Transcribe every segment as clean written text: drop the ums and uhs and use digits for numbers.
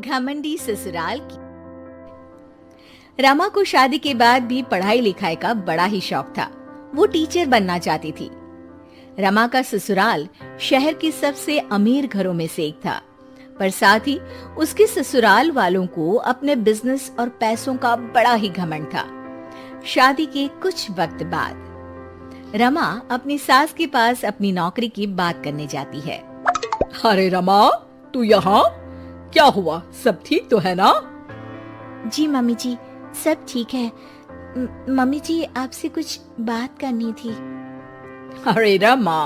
घमंडी ससुराल की। रमा को शादी के बाद भी पढ़ाई लिखाई का बड़ा ही शौक था। वो टीचर बनना चाहती थी। रमा का ससुराल शहर के सबसे अमीर घरों में से एक था, पर साथ ही उसके ससुराल वालों को अपने बिजनेस और पैसों का बड़ा ही घमंड था। शादी के कुछ वक्त बाद रमा अपनी सास के पास अपनी नौकरी की बात करने जाती है। अरे रमा, तू यहाँ? क्या हुआ? सब ठीक तो है ना? जी मम्मी जी, सब ठीक है। मम्मी जी, आपसे कुछ बात करनी थी। अरे रमा,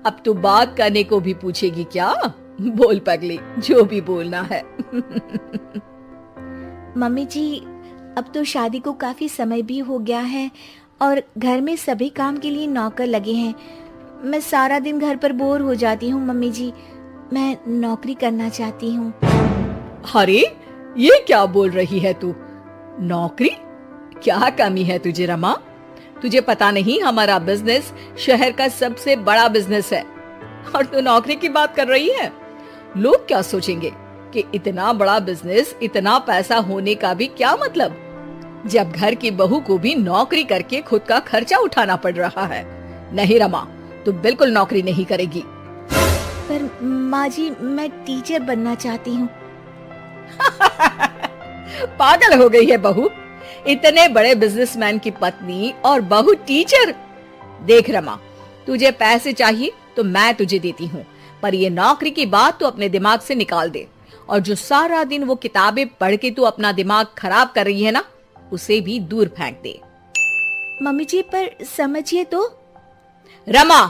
अब तू बात करने को भी पूछेगी क्या? बोल पगली, जो भी बोलना है। मम्मी जी, अब तो शादी को काफी समय भी हो गया है और घर में सभी काम के लिए नौकर लगे हैं। मैं सारा दिन घर पर बोर हो जाती हूँ मम्मी जी। मैं नौकरी करना चाहती हूँ। अरे, ये क्या बोल रही है तू? नौकरी? क्या कमी है तुझे रमा? तुझे पता नहीं, हमारा बिजनेस शहर का सबसे बड़ा बिजनेस है और तू नौकरी की बात कर रही है? लोग क्या सोचेंगे कि इतना बड़ा बिजनेस, इतना पैसा होने का भी क्या मतलब, जब घर की बहू को भी नौकरी करके खुद का खर्चा उठाना पड़ रहा है। नहीं रमा, तू बिल्कुल नौकरी नहीं करेगी। पर माँ जी, मैं टीचर बनना चाहती हूँ। पागल हो गई है बहू? इतने बड़े बिजनेसमैन की पत्नी और बहू टीचर? देख रमा, तुझे पैसे चाहिए तो मैं तुझे देती हूँ, पर ये नौकरी की बात तो अपने दिमाग से निकाल दे। और जो सारा दिन वो किताबें पढ़ के तू अपना दिमाग खराब कर रही है ना, उसे भी दूर फेंक दे। मम्मी जी, पर समझिए तो। रमा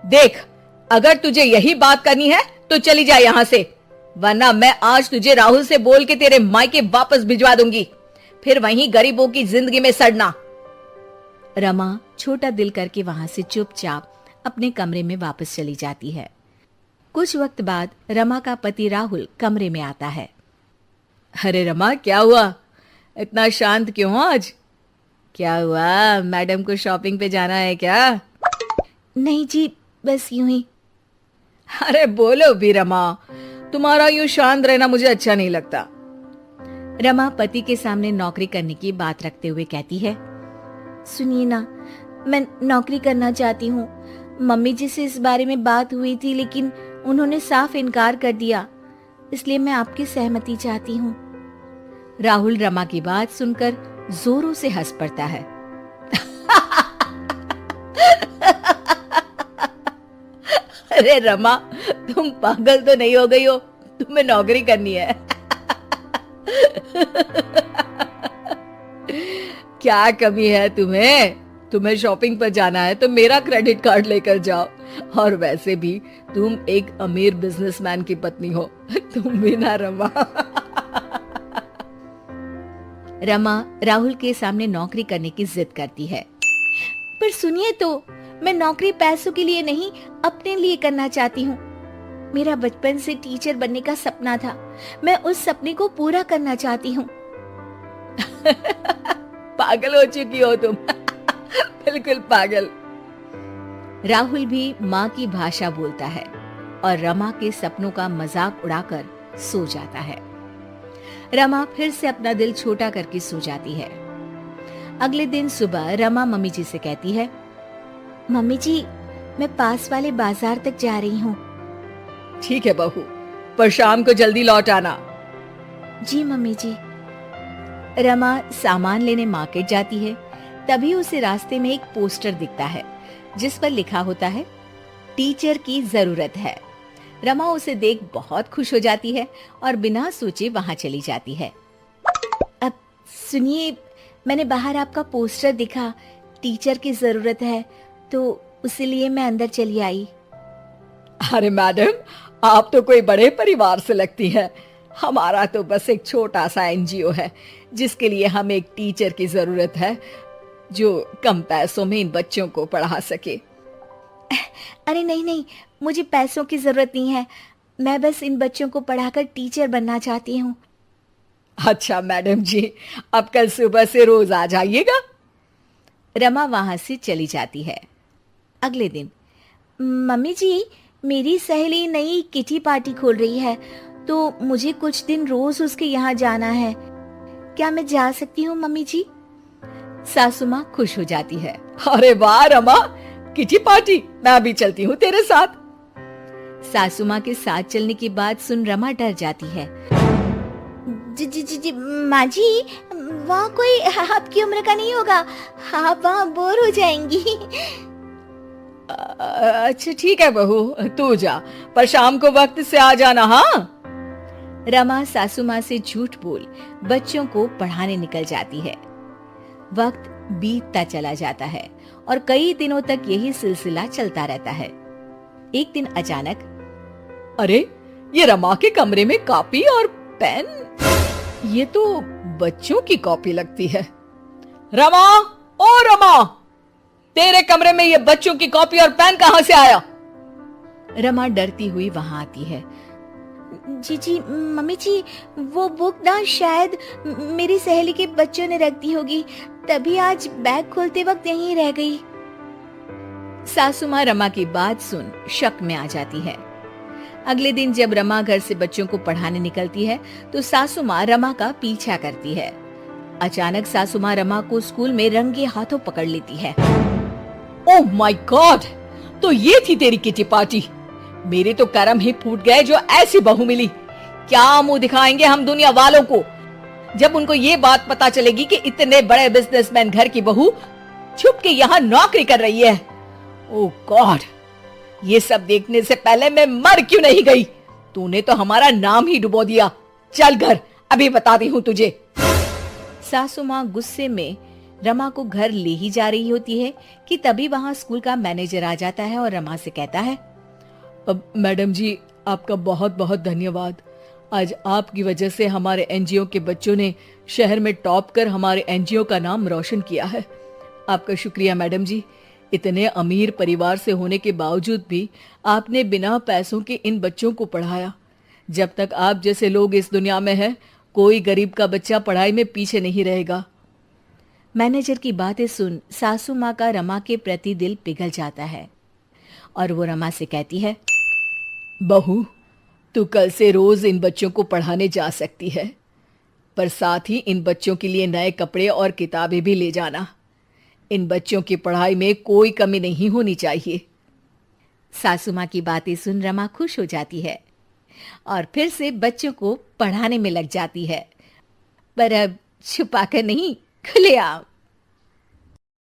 देख, अगर तुझे यही बात करनी है तो चली जा यहाँ से, वरना मैं आज तुझे राहुल से बोल के तेरे मायके वापस भिजवा दूंगी, फिर वहीं गरीबों की जिंदगी में सड़ना। रमा छोटा दिल करके वहां से चुपचाप अपने कमरे में वापस चली जाती है। कुछ वक्त बाद रमा का पति राहुल कमरे में आता है। अरे रमा, क्या हुआ? इतना शांत क्यों हो आज? क्या हुआ, मैडम को शॉपिंग पे जाना है क्या? नहीं जी, बस यूं ही। अरे बोलो भी रमा, तुम्हारा यूं शांत रहना मुझे अच्छा नहीं लगता। रमा पति के सामने नौकरी करने की बात रखते हुए कहती है, सुनिए ना, मैं नौकरी करना चाहती हूँ। मम्मी जी से इस बारे में बात हुई थी, लेकिन उन्होंने साफ इनकार कर दिया, इसलिए मैं आपकी सहमति चाहती हूँ। राहुल रमा की बात सुनकर जोरों से हंस पड़ता है। अरे रमा, तुम पागल तो नहीं हो गई हो? तुम्हें नौकरी करनी है। क्या कमी है तुम्हें? तुम्हें शॉपिंग पर जाना है तो मेरा क्रेडिट कार्ड लेकर जाओ। और वैसे भी तुम एक अमीर बिजनेसमैन की पत्नी हो, तुम भी ना रमा। रमा राहुल के सामने नौकरी करने की जिद करती है। पर सुनिए तो, मैं नौकरी पैसों के लिए नहीं, अपने लिए करना चाहती हूँ। मेरा बचपन से टीचर बनने का सपना था, मैं उस सपने को पूरा करना चाहती हूँ। पागल हो चुकी हो तुम। बिल्कुल पागल। राहुल भी माँ की भाषा बोलता है और रमा के सपनों का मजाक उड़ाकर सो जाता है। रमा फिर से अपना दिल छोटा करके सो जाती है। अगले दिन सुबह रमा मम्मी जी से कहती है, मम्मी जी, मैं पास वाले बाजार तक जा रही हूँ। ठीक है बहू, पर शाम को जल्दी लौट आना। जी मम्मी जी। रमा सामान लेने मार्केट जाती है। तभी उसे रास्ते में एक पोस्टर दिखता है जिस पर लिखा होता है, टीचर की जरूरत है। रमा उसे देख बहुत खुश हो जाती है और बिना सोचे वहां चली जाती है। अब सुनिए, मैंने बाहर आपका पोस्टर दिखा, टीचर की जरूरत है, तो इसीलिए मैं अंदर चली आई। अरे मैडम, आप तो कोई बड़े परिवार से लगती हैं। हमारा तो बस एक छोटा सा एनजीओ है जिसके लिए हमें एक टीचर की जरूरत है जो कम पैसों में इन बच्चों को पढ़ा सके। अरे नहीं नहीं, मुझे पैसों की जरूरत नहीं है, मैं बस इन बच्चों को पढ़ाकर टीचर बनना चाहती हूँ। अच्छा मैडम जी, अब कल सुबह से रोज आ जाइएगा। रमा वहां से चली जाती है। अगले दिन, मम्मी जी, मेरी सहेली नई किटी पार्टी खोल रही है, तो मुझे कुछ दिन रोज उसके यहाँ जाना है। क्या मैं जा सकती हूँ मम्मी जी? सासू माँ खुश हो जाती है। अरे वाह रमा, किटी पार्टी, मैं भी चलती हूँ तेरे साथ। सासू माँ के साथ चलने की बात सुन रमा डर जाती है। जी जी जी जी माँ जी, वहाँ कोई आपकी उम्र का नहीं होगा, आप वहाँ बोर हो जाएंगी। अच्छा ठीक है बहू, तू जा, पर शाम को वक्त से आ जाना। हाँ। रमा सासू माँ से झूठ बोल बच्चों को पढ़ाने निकल जाती है। वक्त बीतता चला जाता है और कई दिनों तक यही सिलसिला चलता रहता है। एक दिन अचानक, अरे ये रमा के कमरे में कॉपी और पेन, ये तो बच्चों की कॉपी लगती है। रमा, ओ रमा, तेरे कमरे में ये बच्चों की कॉपी और पेन कहां से आया? रमा डरती हुई वहां आती है। जी जी मम्मी जी, वो बुक ना शायद मेरी सहेली के बच्चों ने रख दी होगी, तभी आज बैग खोलते वक्त यहीं रह गई। सासू माँ रमा की बात सुन शक में आ जाती है। अगले दिन जब रमा घर से बच्चों को पढ़ाने निकलती है तो सासू माँ रमा का पीछा करती है। अचानक सासू माँ रमा को स्कूल में रंगे हाथों पकड़ लेती है। ओह माय गॉड, तो ये थी तेरी किटी पार्टी। मेरे तो करम ही फूट गए जो ऐसी बहू मिली। क्या मुंह दिखाएंगे हम दुनिया वालों को जब उनको ये बात पता चलेगी कि इतने बड़े बिजनेसमैन घर की बहू छुप के यहाँ नौकरी कर रही है। ओह गॉड, ये सब देखने से पहले मैं मर क्यों नहीं गई? तूने तो हमारा नाम ही डुबो दिया। चल घर, अभी बताती हूँ तुझे। सासू माँ गुस्से में रमा को घर ले ही जा रही होती है कि तभी वहां स्कूल का मैनेजर आ जाता है और रमा से कहता है, अब मैडम जी, आपका बहुत बहुत धन्यवाद। आज आपकी वजह से हमारे एनजीओ के बच्चों ने शहर में टॉप कर हमारे एनजीओ का नाम रोशन किया है। आपका शुक्रिया मैडम जी। इतने अमीर परिवार से होने के बावजूद भी आपने बिना पैसों के इन बच्चों को पढ़ाया। जब तक आप जैसे लोग इस दुनिया में हैं, कोई गरीब का बच्चा पढ़ाई में पीछे नहीं रहेगा। मैनेजर की बातें सुन सासू माँ का रमा के प्रति दिल पिघल जाता है और वो रमा से कहती है, बहू, तू कल से रोज इन बच्चों को पढ़ाने जा सकती है, पर साथ ही इन बच्चों के लिए नए कपड़े और किताबें भी ले जाना। इन बच्चों की पढ़ाई में कोई कमी नहीं होनी चाहिए। सासू माँ की बातें सुन रमा खुश हो जाती है और फिर से बच्चों को पढ़ाने में लग जाती है, पर अब छुपाकर नहीं, खुलेआम।